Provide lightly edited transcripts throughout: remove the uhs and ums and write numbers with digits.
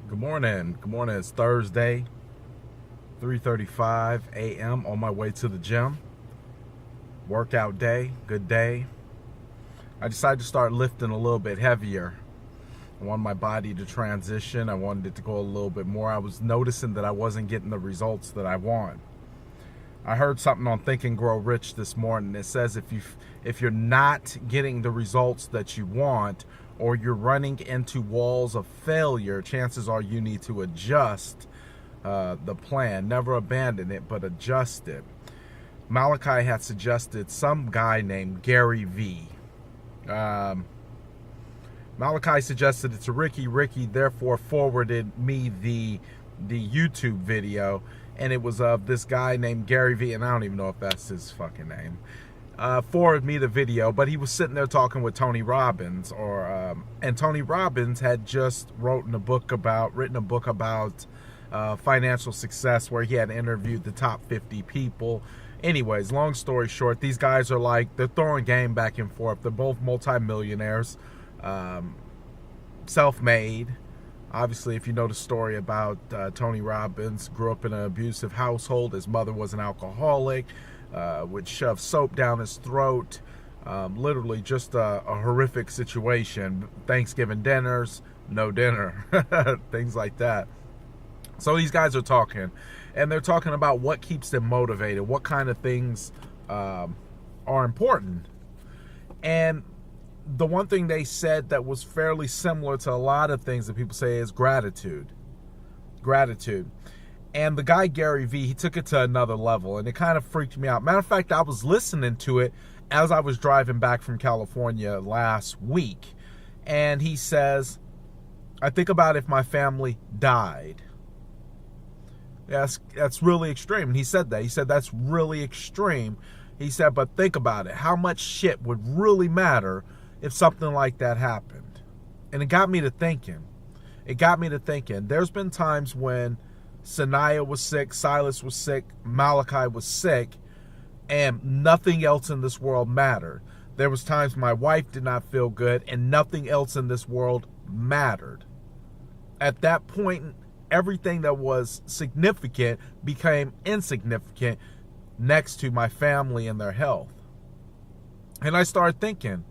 Good morning. Good morning. It's Thursday, 3:35 a.m. on my way to the gym. Workout day. Good day. I decided to start lifting a little bit heavier. I wanted my body to transition. I wanted it to go a little bit more. I was noticing that I wasn't getting the results that I want. I heard something on Think and Grow Rich this morning. It says if you're not getting the results that you want, or you're running into walls of failure, chances are you need to adjust the plan. Never abandon it, but adjust it. Malachi had suggested some guy named Gary V. Malachi suggested it to Ricky. Ricky therefore forwarded me the YouTube video, and it was of this guy named Gary V, and I don't even know if that's his fucking name. Forwarded me the video, but he was sitting there talking with Tony Robbins, and Tony Robbins had just written a book about financial success, where he had interviewed the top 50 people. Anyways, long story short, these guys are like, they're throwing game back and forth. They're both multimillionaires, self-made. Obviously, if you know the story about Tony Robbins, grew up in an abusive household. His mother was an alcoholic, would shove soap down his throat. Literally just a horrific situation. Thanksgiving dinners, no dinner, things like that. So these guys are talking, and they're talking about what keeps them motivated, what kind of things are important. And the one thing they said that was fairly similar to a lot of things that people say is gratitude. Gratitude. And the guy, Gary V, he took it to another level, and it kind of freaked me out. Matter of fact, I was listening to it as I was driving back from California last week. And he says, I think about if my family died. That's really extreme. And he said that. He said, that's really extreme. He said, but think about it. How much shit would really matter if something like that happened? And it got me to thinking. There's been times when Sanaya was sick, Silas was sick, Malachi was sick, and nothing else in this world mattered. There was times my wife did not feel good, and nothing else in this world mattered. At that point, everything that was significant became insignificant next to my family and their health. And I started thinking,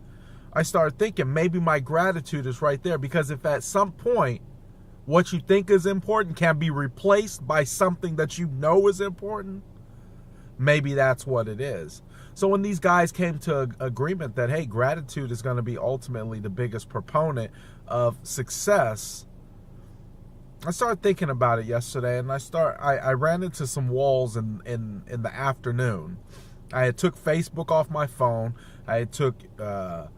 maybe my gratitude is right there, because if at some point what you think is important can be replaced by something that you know is important, maybe that's what it is. So when these guys came to agreement that, hey, gratitude is going to be ultimately the biggest proponent of success, I started thinking about it yesterday, and I ran into some walls in the afternoon. I had took Facebook off my phone. I had took my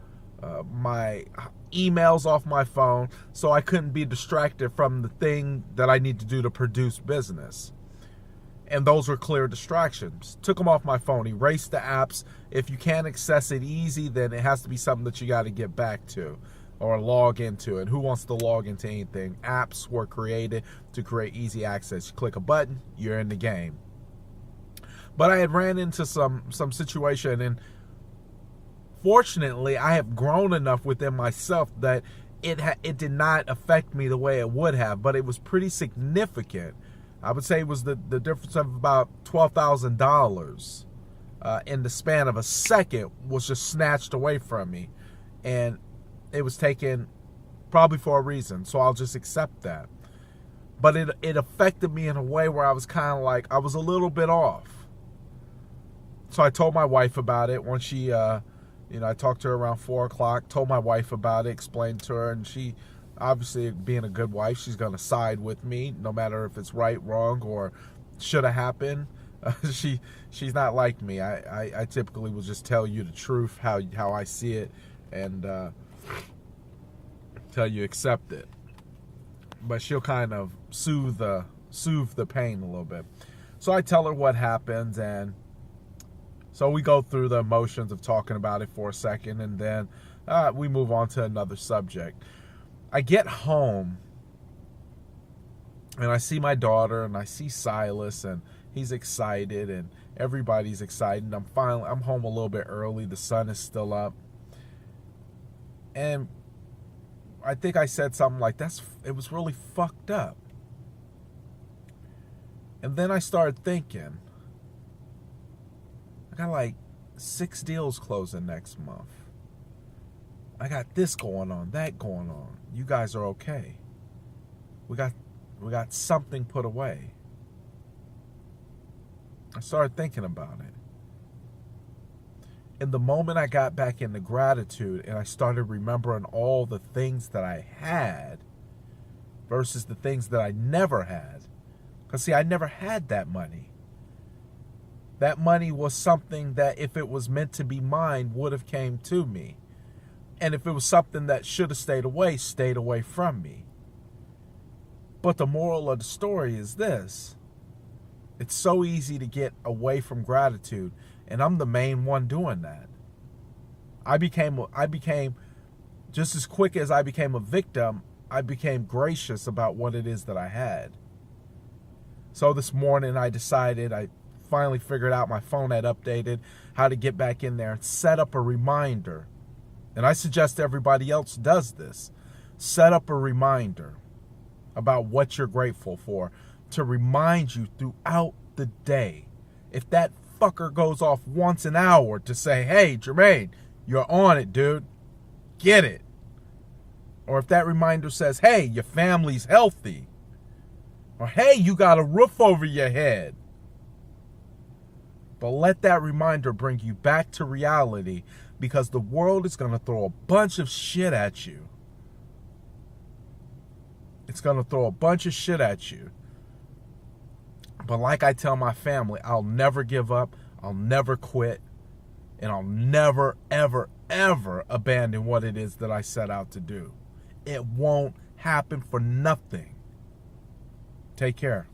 emails off my phone, so I couldn't be distracted from the thing that I need to do to produce business. And those were clear distractions. Took them off my phone, erased the apps. If you can't access it easy, then it has to be something that you got to get back to or log into. And who wants to log into anything? Apps were created to create easy access. You click a button, you're in the game. But I had ran into some situation, and fortunately, I have grown enough within myself that it did not affect me the way it would have, but it was pretty significant. I would say it was the difference of about $12,000 in the span of a second was just snatched away from me, and it was taken probably for a reason, so I'll just accept that. But it affected me in a way where I was kind of like, I was a little bit off. So I told my wife about it when she... I talked to her around 4 o'clock, told my wife about it, explained to her, and she, obviously being a good wife, she's going to side with me, no matter if it's right, wrong, or should have happened. She's not like me. I typically will just tell you the truth, how I see it, and tell you accept it. But she'll kind of soothe the pain a little bit. So I tell her what happens, and so we go through the emotions of talking about it for a second, and then we move on to another subject. I get home, and I see my daughter, and I see Silas, and he's excited, and everybody's excited. I'm home a little bit early. The sun is still up. And I think I said something like, it was really fucked up. And then I started thinking, I got like 6 deals closing next month. I got this going on, that going on. You guys are okay. We got something put away. I started thinking about it. And the moment I got back into gratitude and I started remembering all the things that I had versus the things that I never had. Because see, I never had that money. That money was something that if it was meant to be mine would have came to me. And if it was something that should have stayed away from me. But the moral of the story is this. It's so easy to get away from gratitude, and I'm the main one doing that. I became just as quick as I became a victim, I became gracious about what it is that I had. So this morning I finally figured out, my phone had updated, how to get back in there and set up a reminder. And I suggest everybody else does this. Set up a reminder about what you're grateful for to remind you throughout the day. If that fucker goes off once an hour to say, hey, Jermaine, you're on it, dude. Get it. Or if that reminder says, hey, your family's healthy. Or hey, you got a roof over your head. But let that reminder bring you back to reality, because the world is going to throw a bunch of shit at you. It's going to throw a bunch of shit at you. But like I tell my family, I'll never give up. I'll never quit. And I'll never, ever, ever abandon what it is that I set out to do. It won't happen for nothing. Take care.